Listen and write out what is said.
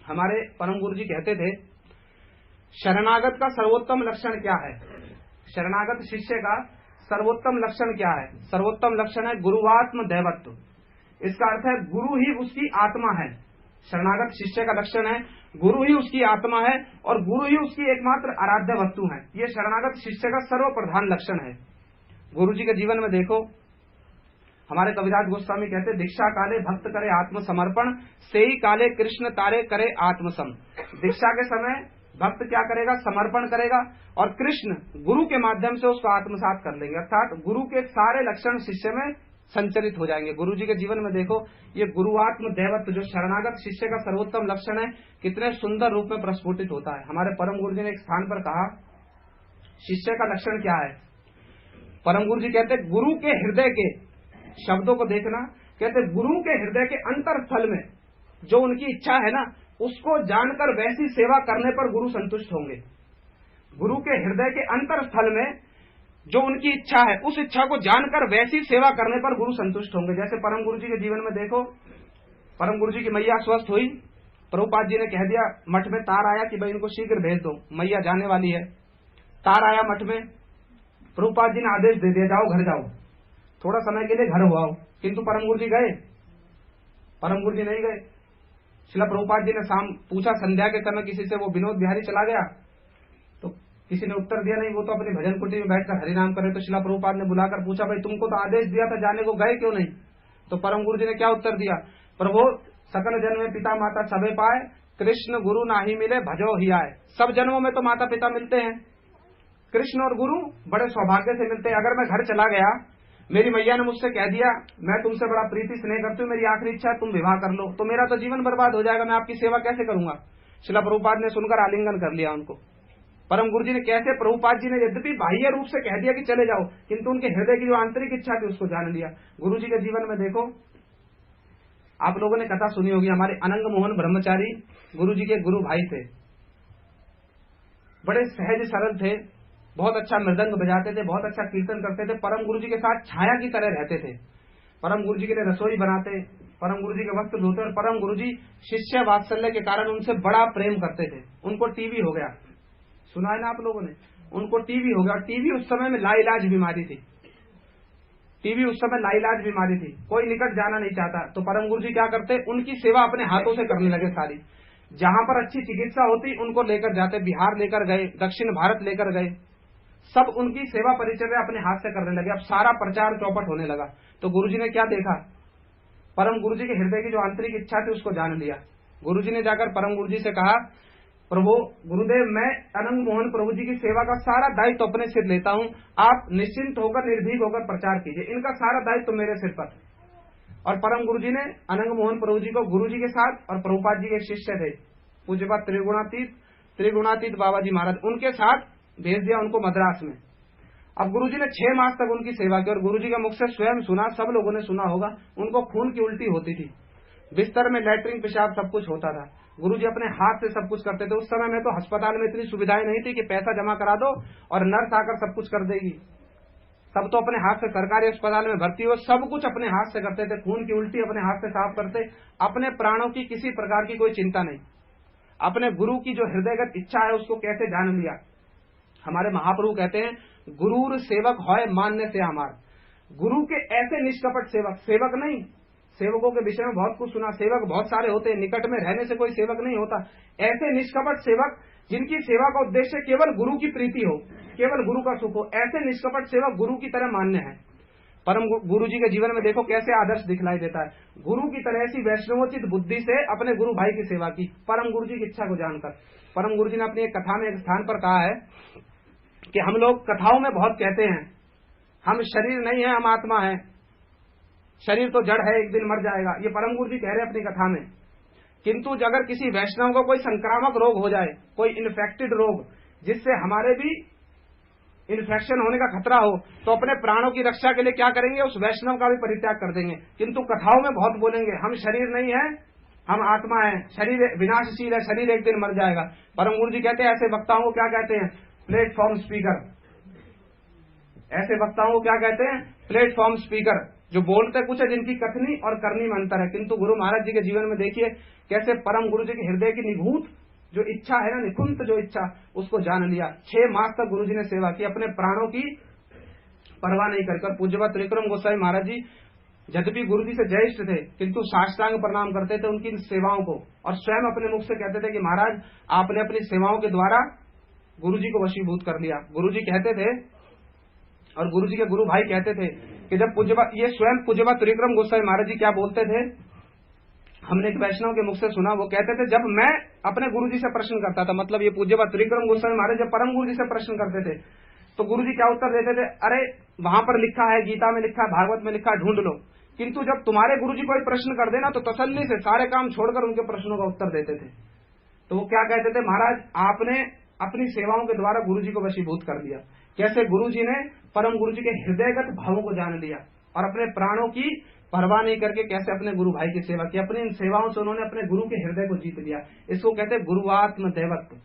हमारे परम गुरु जी कहते थे, शरणागत का सर्वोत्तम लक्षण क्या है? शरणागत शिष्य का सर्वोत्तम लक्षण क्या है? सर्वोत्तम लक्षण है गुरुवात्म दैवत्व। इसका अर्थ है गुरु ही उसकी आत्मा है। शरणागत शिष्य का लक्षण है गुरु ही उसकी आत्मा है और गुरु ही उसकी एकमात्र आराध्य वस्तु है। ये शरणागत शिष्य का सर्वप्रधान लक्षण है। गुरु जी के जीवन में देखो, हमारे कविराज गोस्वामी कहते, दीक्षा काले भक्त करे आत्मसमर्पण, सेई काले कृष्ण तारे करे आत्मसम। दीक्षा के समय भक्त क्या करेगा? समर्पण करेगा और कृष्ण गुरु के माध्यम से उसको आत्मसात कर लेंगे, अर्थात गुरु के सारे लक्षण शिष्य में संचरित हो जाएंगे। गुरु जी के जीवन में देखो, ये गुरुआत्म दैवत्व जो शरणागत शिष्य का सर्वोत्तम लक्षण है, कितने सुंदर रूप में प्रस्फुटित होता है। हमारे परम गुरु जी ने एक स्थान पर कहा, शिष्य का लक्षण क्या है? परम गुरु जी कहते, गुरु के हृदय के शब्दों को देखना, कहते गुरु के हृदय के अंतरस्थल में जो उनकी इच्छा है ना, उसको जानकर वैसी सेवा करने पर गुरु संतुष्ट होंगे। गुरु के हृदय के अंतरस्थल में जो उनकी इच्छा है, उस इच्छा को जानकर वैसी सेवा करने पर गुरु संतुष्ट होंगे। जैसे परम गुरु जी के जीवन में देखो, परम गुरु जी की मैया स्वस्थ हुई, प्रभुपाद जी ने कह दिया, मठ में तार आया कि भाई इनको शीघ्र भेज दो, मैया जाने वाली है। तार आया मठ में, प्रभुपाद जी ने आदेश दे दिया, जाओ घर जाओ, थोड़ा समय के लिए घर हो आओ। किंतु परम गुरु जी गए? परम गुरु जी नहीं गए। शिला प्रभुपाद जी ने शाम पूछा, संध्या के समय किसी से, वो विनोद बिहारी चला गया? तो किसी ने उत्तर दिया नहीं, वो तो अपनी भजन कुटी में बैठकर हरिनाम करे। तो शिला प्रभुपाद ने बुलाकर पूछा, भाई तुमको तो आदेश दिया था जाने को, गए क्यों नहीं? तो परम गुरु जी ने क्या उत्तर दिया? प्रभु सकल जन्म में पिता माता सबे पाए, कृष्ण गुरु नाही मिले भजो ही आए। सब जन्मों में तो माता पिता मिलते हैं, कृष्ण और गुरु बड़े सौभाग्य से मिलते हैं। अगर मैं घर चला गया, मेरी मैया ने मुझसे कह दिया मैं तुमसे बड़ा प्रीति स्नेह करती हूँ, मेरी आखिरी इच्छा है तुम विवाह कर लो, तो मेरा तो जीवन बर्बाद हो जाएगा, मैं आपकी सेवा कैसे करूंगा? शिला प्रभुपाद ने सुनकर आलिंगन कर लिया उनको। परम गुरु जी ने कैसे, प्रभुपाद जी ने यद्यपि बाह्य रूप से कह दिया कि चले जाओ, किंतु उनके हृदय की जो आंतरिक इच्छा थी उसको जान लिया। गुरु जी के जीवन में देखो, आप लोगों ने कथा सुनी होगी, हमारे अनंग मोहन ब्रह्मचारी गुरु जी के गुरु भाई थे, बड़े सहज सरल थे, बहुत अच्छा मृदंग बजाते थे, बहुत अच्छा कीर्तन करते थे, परम गुरु जी के साथ छाया की तरह रहते थे। परम गुरु जी के लिए रसोई बनाते, परम गुरु जी के वस्त्र धोते और परम गुरु जी शिष्य वात्सल्य के कारण उनसे बड़ा प्रेम करते थे। उनको टीबी हो गया, सुना है ना आप लोगों ने? उनको टीबी हो गया। टीबी उस समय में लाइलाज बीमारी थी, टीबी उस समय लाइलाज बीमारी थी, कोई निकट जाना नहीं चाहता। तो परम गुरु जी क्या करते, उनकी सेवा अपने हाथों से करने लगे सारी। जहां पर अच्छी चिकित्सा होती उनको लेकर जाते, बिहार लेकर गए, दक्षिण भारत लेकर गए, सब उनकी सेवा परिचर्या अपने हाथ से करने लगे। अब सारा प्रचार चौपट होने लगा। तो गुरुजी ने क्या देखा, परम गुरुजी के हृदय की जो आंतरिक इच्छा थी उसको जान लिया। गुरुजी ने जाकर परम गुरुजी से कहा, प्रभु गुरुदेव, मैं अनंग मोहन प्रभु जी की सेवा का सारा दायित्व अपने सिर लेता हूँ, आप निश्चिंत होकर निर्भीक होकर प्रचार कीजिए, इनका सारा दायित्व मेरे सिर पर। और परम गुरुजी ने अनंग मोहन प्रभु जी को गुरु जी के साथ, और प्रभुपाद जी के शिष्य थे पूज्यपाद त्रिगुणातीत बाबा जी महाराज, उनके साथ भेज दिया उनको मद्रास में। अब गुरुजी ने 6 मास तक उनकी सेवा की और गुरुजी के मुख से स्वयं सुना, सब लोगों ने सुना होगा, उनको खून की उल्टी होती थी, बिस्तर में लैट्रिन पेशाब सब कुछ होता था। गुरुजी अपने हाथ से सब कुछ करते थे। उस समय में तो अस्पताल में इतनी सुविधाएं नहीं थी कि पैसा जमा करा दो और नर्स आकर सब कुछ कर देगी। सब तो अपने हाथ से, सरकारी अस्पताल में भर्ती हो सब कुछ अपने हाथ से करते थे, खून की उल्टी अपने हाथ से साफ करते, अपने प्राणों की किसी प्रकार की कोई चिंता नहीं। अपने गुरु की जो हृदयगत इच्छा है उसको कैसे जान लिया। हमारे महाप्रभु कहते हैं, गुरुर सेवक होय मान्य से हमार। गुरु के ऐसे निष्कपट सेवक, सेवक नहीं, सेवकों के विषय में बहुत कुछ सुना, सेवक बहुत सारे होते हैं, निकट में रहने से कोई सेवक नहीं होता। ऐसे निष्कपट सेवक जिनकी सेवा का उद्देश्य केवल गुरु की प्रीति हो, केवल गुरु का सुख हो, ऐसे निष्कपट सेवक गुरु की तरह मान्य है। परम गुरु जी के जीवन में देखो कैसे आदर्श दिखलाई देता है। गुरु की तरह ऐसी वैष्णवोचित बुद्धि से अपने गुरु भाई की सेवा की, परम गुरु जी की इच्छा को जानकर। परम गुरु जी ने अपनी एक कथा में एक स्थान पर कहा है कि हम लोग कथाओं में बहुत कहते हैं हम शरीर नहीं है, हम आत्मा है, शरीर तो जड़ है, एक दिन मर जाएगा, ये परम गुरु जी कह रहे हैं अपनी कथा में। किंतु अगर किसी वैष्णव को कोई संक्रामक रोग हो जाए, कोई इन्फेक्टेड रोग जिससे हमारे भी इन्फेक्शन होने का खतरा हो, तो अपने प्राणों की रक्षा के लिए क्या करेंगे, उस वैष्णव का भी परित्याग कर देंगे। किंतु कथाओं में बहुत बोलेंगे हम शरीर नहीं है, हम आत्मा है, शरीर विनाशशील है, शरीर एक दिन मर जाएगा। परम गुरु जी कहते हैं ऐसे वक्ताओं को क्या कहते हैं, प्लेटफॉर्म स्पीकर। ऐसे वक्ताओं को क्या कहते हैं, प्लेटफॉर्म स्पीकर, जो बोलते कुछ है, जिनकी कथनी और करनी में अंतर है। किंतु गुरु महाराज जी के जीवन में देखिए कैसे परम गुरु जी के हृदय की निभूत जो इच्छा है ना, निकुंत जो इच्छा, उसको जान लिया। 6 मास तक गुरु जी ने सेवा की, अपने प्राणों की परवाह नहीं करके। पूज्यपाद त्रिविक्रम गोस्वामी महाराज जी यद्यपि गुरु जी से ज्येष्ठ थे, किंतु साष्टांग प्रणाम करते थे उनकी सेवाओं को, और स्वयं अपने मुख से कहते थे कि महाराज आपने अपनी सेवाओं के द्वारा गुरु जी को वशीभूत कर लिया। गुरु जी कहते थे और गुरु जी के गुरु भाई कहते थे कि जब ये स्वयं पूज्यपाद त्रिविक्रम गोस्वामी महाराज जी क्या बोलते थे, हमने एक वैष्णव के मुख से सुना, वो कहते थे जब मैं अपने गुरु जी से प्रश्न करता था, मतलब ये पूज्यपाद त्रिविक्रम गोस्वामी महाराज जब परम गुरु जी से प्रश्न करते थे तो गुरु जी क्या उत्तर देते थे, अरे वहां पर लिखा है, गीता में लिखा है, भागवत में लिखा है, ढूंढ लो। किंतु जब तुम्हारे गुरु जी कोई प्रश्न कर देना तो तसल्ली से सारे काम छोड़कर उनके प्रश्नों का उत्तर देते थे। तो वो क्या कहते थे, महाराज आपने अपनी सेवाओं के द्वारा गुरु जी को वशीभूत कर लिया। कैसे गुरु जी ने परम गुरु जी के हृदयगत भावों को जान लिया और अपने प्राणों की परवाह नहीं करके कैसे अपने गुरु भाई की सेवा की। अपनी इन सेवाओं से उन्होंने अपने गुरु के हृदय को जीत लिया। इसको कहते हैं गुरुआत्म देवत्व।